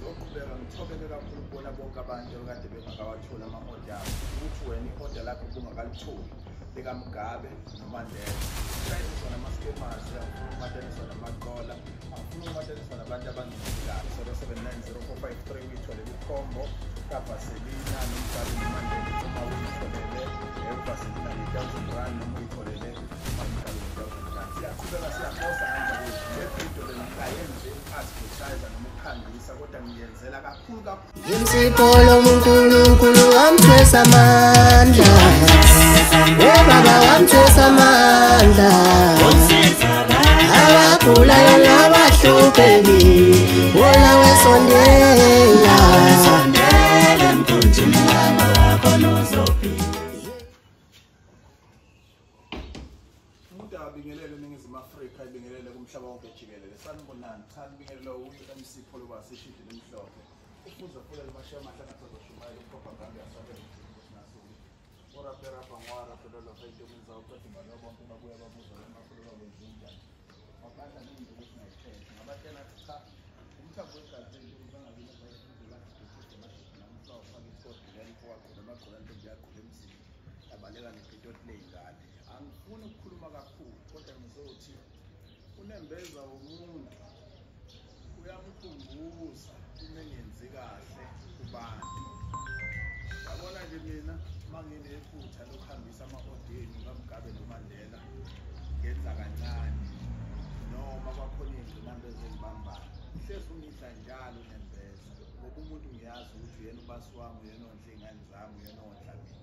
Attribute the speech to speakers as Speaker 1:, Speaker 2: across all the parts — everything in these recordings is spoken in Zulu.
Speaker 1: Ngizoqhubeka ngithobele kakhulu ukubona bonke abantu ekade bengakawathola ama-order abo ukuthi wena i-order lakho bungakalitholi likaMgabe noMandela. Shayela sona ama-scammers, angifuni ukumateniswa namaqola, angifuni ukumateniswa nabantu abangenzikayo. 07904553 uyitholele ikhombo kaVaselina noMgabe noMandela uma uyitholele eVaselina nge-R1,000 noma uyitholele uMandela nge-R1,000. Siyaqhubeka siyaposa kanjalo le video le ngayenze advertiser noma ukukhangisa kodwa ngiyenzela kakhulu
Speaker 2: Imsipolo uNkulunkulu wamthwesa amandla, Baba wamthwesa amandla, abagulayo nabahlupheki wona wesondela emkhunjini wami wakho nozophila.
Speaker 1: umuntu abingelele eNingizimu Afrika, ibingelele kumhlaba wonke jikelele. Sanibonani, cha libingelele uMsipolo wasishidi lemhlophe. Ufuza fulela amashiya amahlanga azoshumayela propaganda yasabela sinasuku. Ora pera bangwara fulela fayite umza ukuthi ngalo bonke babuya babuza emakhulu bawenza. Mabanda nini ukuthi nayithethe. Ngabatshela cha umthambo wegazi ubangabile bayifunda lapho ukuthi manje namhla ufaka isikoti ngeke kwaqhula amaqhula into yakho emzini. Abaleka nepito leyingane. Angifuni ukukhuluma kakhulu kodwa ngizothi unembeza umuntu uyamkhumbuza umengenzi kahle kubantu. Yabona nje mina manginephutha lokuhambisa ama-odeni kaMgabe noMandela ngenza kancane noma kwakhona izingqinamba ezingibambayo. Hlezi ungidla njalo unembeza ngoba umuntu ngiyazi ukuthi uyena ubasi wami, uyena ondla iy'ngane zami, uyena ondla mina.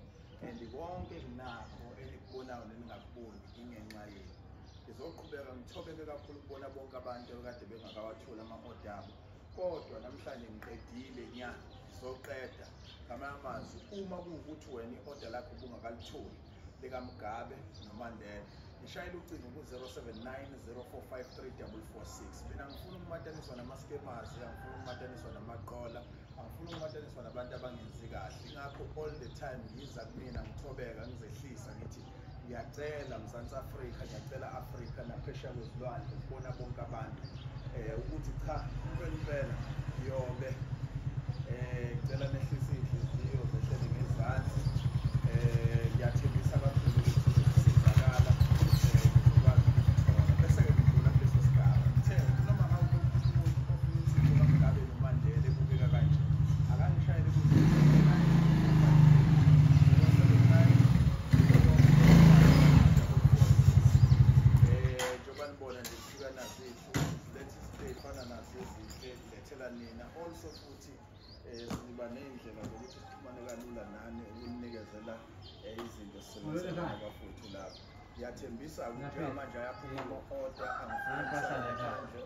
Speaker 1: And konke nginakho elikubonayo neningakuboni ingenxa yenu. Ngizoqhubeka ngithobeke kakhulu ukubona bonke abantu ekade bengakawathola ama-order abo, kodwa namhlanje ngiqedile nya ngizoqeda. Ngamanye amazwi, uma kuwukuthi wena i-order lakho bungakalitholi likaMgabe noMandela, ngishayela ucingo ku-0790453446. Mina ngifuna ukumateniswa nama-scammers, angifuni ukumateniswa namaqola, angifuni ukumateniswa nabantu abangenzi kahle. Ingakho all the time ngiza kumina ngithobeka ngizehlisa ngithi ngiyacela Mzansi Afrika, ngiyacela Afrika naphesheya kwezilwandle ukubona bonke abantu ukuthi cha impela yobe ngicela nehlise inhliziyo zehlele ngezansi. Ngiyathembisa kakhulu ukuthi sizakala ngizokwazi ukuthola bese-ke ngidlula kuleso sigaba ngithe noma ngabe umuntu ofuna isipho kaMgabe noMandela ebukeka kanje akangishayele njengoba nje kufika nazethu lethi sifana nazo ezinhle kulethela nina also futhi siba ney'ndlela zokuthi sixhumane kalula nani ukunikezela izinto sisebenzisana nabafowethu lapho. Ngiyathembisa ukuthi manje ayaphuma ama-order angifuni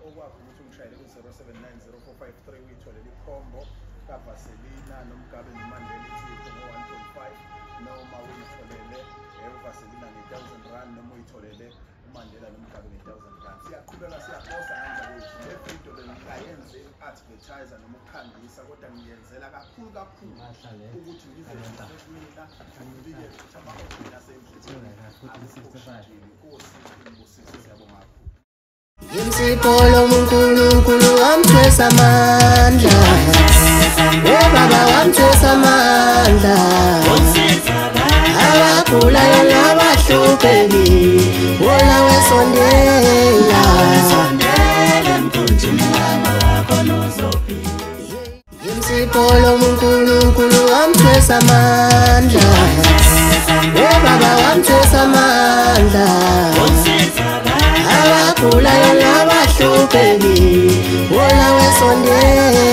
Speaker 1: okwakho ukuthi ungishayele ku-07904553 uyitholele ikhombo kaVaselina noMgabe noMandela ithipho ngo-R1.5 noma uyitholele eVaselina nge-R1,000 noma uyitholele uMandela noMgabe nge-R1,000. Siyaqhubeka siyaposa kanjalo le video le ngayenze advertiser noma ukukhangisa kodwa ngiyenzela kakhulu ukuthi ngizohlisa kumina ngibike ukuthi ama-order asendlini
Speaker 2: Imsipolo uNkulunkulu wamthwesa amandla, Baba wamthwesa amandla, abagulayo nabahlupheki wona wesondela emkhunjini wami wakho nozophila. Imsipolo uNkulunkulu wamthwesa amandla, Baba wamthwesa amandla, abagulayo nabahlupheki wona wesondela